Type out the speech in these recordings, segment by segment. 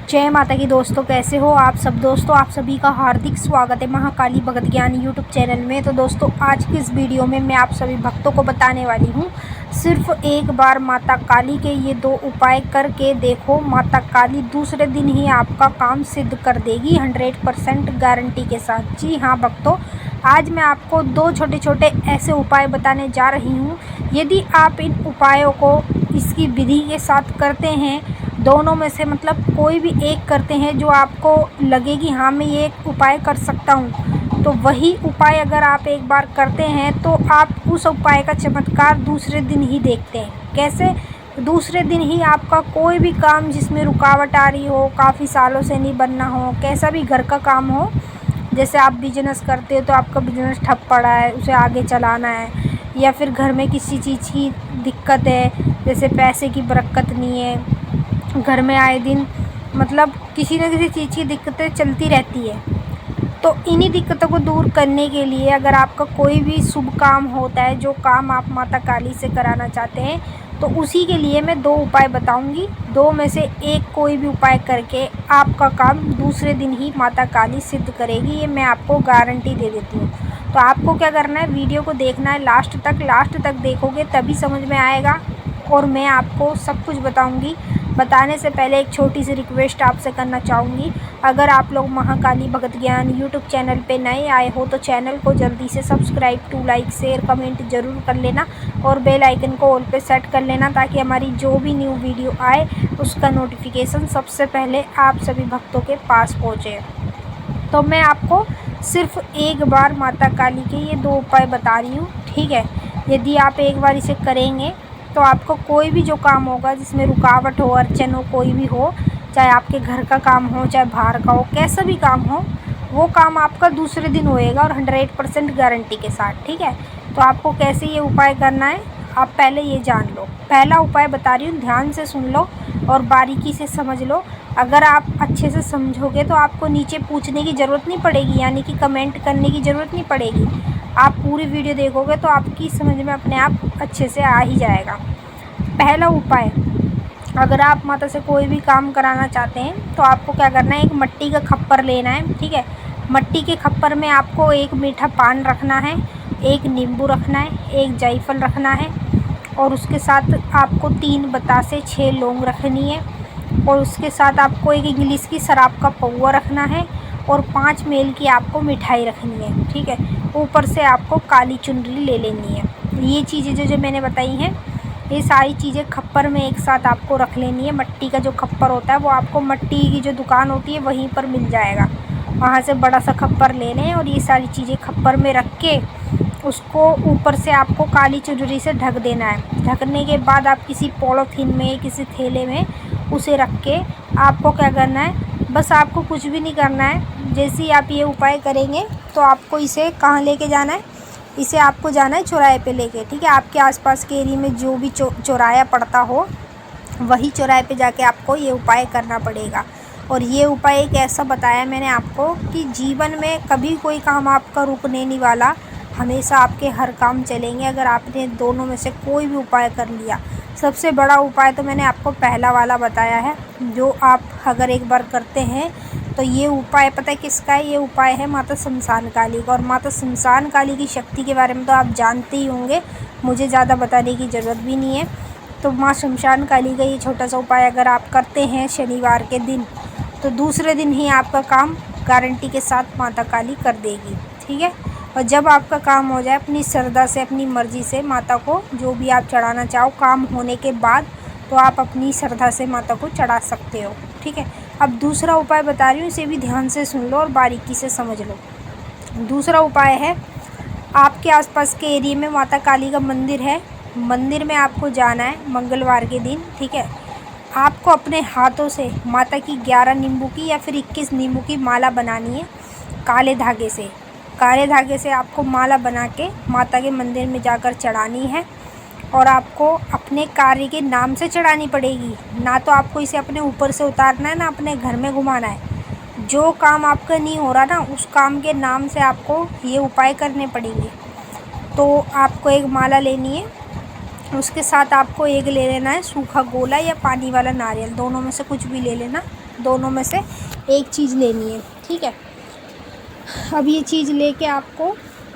जय माता की दोस्तों, कैसे हो आप सब। दोस्तों आप सभी का हार्दिक स्वागत है महाकाली भगत ज्ञान यूट्यूब चैनल में। तो दोस्तों आज की इस वीडियो में मैं आप सभी भक्तों को बताने वाली हूँ, सिर्फ एक बार माता काली के ये 2 उपाय करके देखो। माता काली दूसरे दिन ही आपका काम सिद्ध कर देगी 100% गारंटी के साथ। जी हाँ भक्तों, आज मैं आपको 2 छोटे छोटे ऐसे उपाय बताने जा रही हूँ। यदि आप इन उपायों को इसकी विधि के साथ करते हैं, दोनों में से मतलब कोई भी एक करते हैं जो आपको लगे कि हाँ मैं ये एक उपाय कर सकता हूँ, तो वही उपाय अगर आप एक बार करते हैं तो आप उस उपाय का चमत्कार दूसरे दिन ही देखते हैं। कैसे? दूसरे दिन ही आपका कोई भी काम जिसमें रुकावट आ रही हो, काफ़ी सालों से नहीं बनना हो, कैसा भी घर का काम हो, जैसे आप बिजनेस करते हो तो आपका बिजनेस ठप पड़ा है, उसे आगे चलाना है, या फिर घर में किसी चीज़ की दिक्कत है, जैसे पैसे की बरकत नहीं है, घर में आए दिन मतलब किसी न किसी चीज़ की दिक्कतें चलती रहती है। तो इन्हीं दिक्कतों को दूर करने के लिए अगर आपका कोई भी शुभ काम होता है, जो काम आप माता काली से कराना चाहते हैं, तो उसी के लिए मैं 2 उपाय बताऊंगी। 2 में से एक कोई भी उपाय करके आपका काम दूसरे दिन ही माता काली सिद्ध करेगी, ये मैं आपको गारंटी दे देती हूँ। तो आपको क्या करना है, वीडियो को देखना है लास्ट तक देखोगे तभी समझ में आएगा और मैं आपको सब कुछ बताऊँगी। बताने से पहले एक छोटी सी रिक्वेस्ट आपसे करना चाहूँगी, अगर आप लोग महाकाली भगत ज्ञान यूट्यूब चैनल पे नए आए हो तो चैनल को जल्दी से subscribe to like share comment ज़रूर कर लेना और बेल आइकन को ऑल पे सेट कर लेना, ताकि हमारी जो भी न्यू वीडियो आए उसका नोटिफिकेशन सबसे पहले आप सभी भक्तों के पास पहुँचे। तो मैं आपको सिर्फ एक बार माता काली के ये 2 उपाय बता रही हूँ, ठीक है। यदि आप एक बार इसे करेंगे तो आपको कोई भी जो काम होगा जिसमें रुकावट हो, अड़चन हो, कोई भी हो, चाहे आपके घर का काम हो, चाहे बाहर का हो, कैसा भी काम हो, वो काम आपका दूसरे दिन होएगा और 100% गारंटी के साथ, ठीक है। तो आपको कैसे ये उपाय करना है आप पहले ये जान लो। पहला उपाय बता रही हूँ, ध्यान से सुन लो और बारीकी से समझ लो। अगर आप अच्छे से समझोगे तो आपको नीचे पूछने की ज़रूरत नहीं पड़ेगी, यानी कि कमेंट करने की ज़रूरत नहीं पड़ेगी। आप पूरी वीडियो देखोगे तो आपकी समझ में अपने आप अच्छे से आ ही जाएगा। पहला उपाय, अगर आप माता से कोई भी काम कराना चाहते हैं तो आपको क्या करना है, एक मिट्टी का खप्पर लेना है, ठीक है। मिट्टी के खप्पर में आपको एक मीठा पान रखना है, एक नींबू रखना है, एक जायफल रखना है, और उसके साथ आपको 3 बतासे 6 लौंग रखनी है, और उसके साथ आपको एक इंग्लिश की शराब का पौवा रखना है, और 5 मेल की आपको मिठाई रखनी है, ठीक है। ऊपर से आपको काली चुनरी ले लेनी है। ये चीज़ें जो मैंने बताई हैं, ये सारी चीज़ें खप्पर में एक साथ आपको रख लेनी है। मिट्टी का जो खप्पर होता है वो आपको मिट्टी की जो दुकान होती है वहीं पर मिल जाएगा, वहाँ से बड़ा सा खप्पर ले लें और ये सारी चीज़ें खप्पर में रख के उसको ऊपर से आपको काली चुनरी से ढक देना है। ढकने के बाद आप किसी पॉलीथीन में, किसी थैले में उसे रख के आपको क्या करना है, बस आपको कुछ भी नहीं करना है। जैसे ही आप ये उपाय करेंगे तो आपको इसे कहाँ लेके जाना है, इसे आपको जाना है चौराहे पे लेके, ठीक है। आपके आसपास के एरिया में जो भी चौराहा पड़ता हो वही चौराहे पे जाके आपको ये उपाय करना पड़ेगा। और ये उपाय एक ऐसा बताया मैंने आपको कि जीवन में कभी कोई काम आपका रुकने नहीं वाला, हमेशा आपके हर काम चलेंगे अगर आपने दोनों में से कोई भी उपाय कर लिया। सबसे बड़ा उपाय तो मैंने आपको पहला वाला बताया है, जो आप अगर एक बार करते हैं तो ये उपाय पता है किसका है, ये उपाय है माता शमशान काली का। और माता शमशान काली की शक्ति के बारे में तो आप जानते ही होंगे, मुझे ज़्यादा बताने की ज़रूरत भी नहीं है। तो माँ शमशान काली का ये छोटा सा उपाय अगर आप करते हैं शनिवार के दिन, तो दूसरे दिन ही आपका काम गारंटी के साथ माता काली कर देगी, ठीक है। और जब आपका काम हो जाए, अपनी श्रद्धा से, अपनी मर्ज़ी से माता को जो भी आप चढ़ाना चाहो, काम होने के बाद तो आप अपनी श्रद्धा से माता को चढ़ा सकते हो, ठीक है। अब दूसरा उपाय बता रही हूँ, इसे भी ध्यान से सुन लो और बारीकी से समझ लो। दूसरा उपाय है, आपके आसपास के एरिया में माता काली का मंदिर है, मंदिर में आपको जाना है मंगलवार के दिन, ठीक है। आपको अपने हाथों से माता की 11 नींबू की या फिर 21 नींबू की माला बनानी है काले धागे से। काले धागे से आपको माला बना के माता के मंदिर में जाकर चढ़ानी है, और आपको अपने कार्य के नाम से चढ़ानी पड़ेगी। ना तो आपको इसे अपने ऊपर से उतारना है, ना अपने घर में घुमाना है। जो काम आपका नहीं हो रहा ना, उस काम के नाम से आपको ये उपाय करने पड़ेंगे। तो आपको एक माला लेनी है, उसके साथ आपको एक ले लेना है सूखा गोला या पानी वाला नारियल, दोनों में से कुछ भी ले लेना। दोनों में से एक चीज़ लेनी है, ठीक है। अब ये चीज़ लेके आपको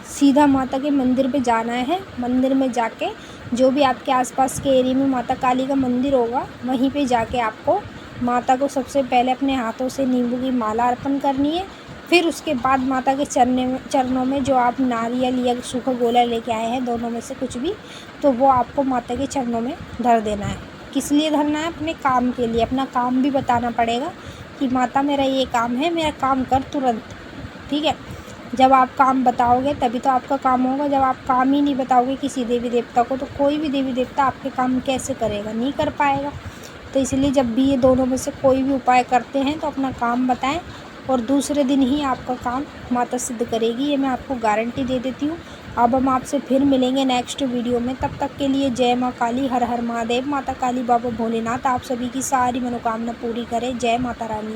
सीधा माता के मंदिर पे जाना है। मंदिर में जाके जो भी आपके आसपास के एरिया में माता काली का मंदिर होगा, वहीं पे जाके आपको माता को सबसे पहले अपने हाथों से नींबू की माला अर्पण करनी है। फिर उसके बाद माता के चरणों में जो आप नारियल या सूखा गोला लेके आए हैं, दोनों में से कुछ भी, तो वो आपको माता के चरणों में धर देना है। किस लिए धरना है? अपने काम के लिए। अपना काम भी बताना पड़ेगा कि माता मेरा ये काम है, मेरा काम कर तुरंत, ठीक है। जब आप काम बताओगे तभी तो आपका काम होगा। जब आप काम ही नहीं बताओगे किसी देवी देवता को, तो कोई भी देवी देवता आपके काम कैसे करेगा? नहीं कर पाएगा। तो इसलिए जब भी ये दोनों में से कोई भी उपाय करते हैं तो अपना काम बताएं, और दूसरे दिन ही आपका काम माता सिद्ध करेगी, ये मैं आपको गारंटी दे देती हूँ। अब हम आपसे फिर मिलेंगे नेक्स्ट वीडियो में। तब तक के लिए जय माँ काली, हर हर महादेव। माता काली बाबा भोलेनाथ आप सभी की सारी मनोकामना पूरी करे। जय माता रानी।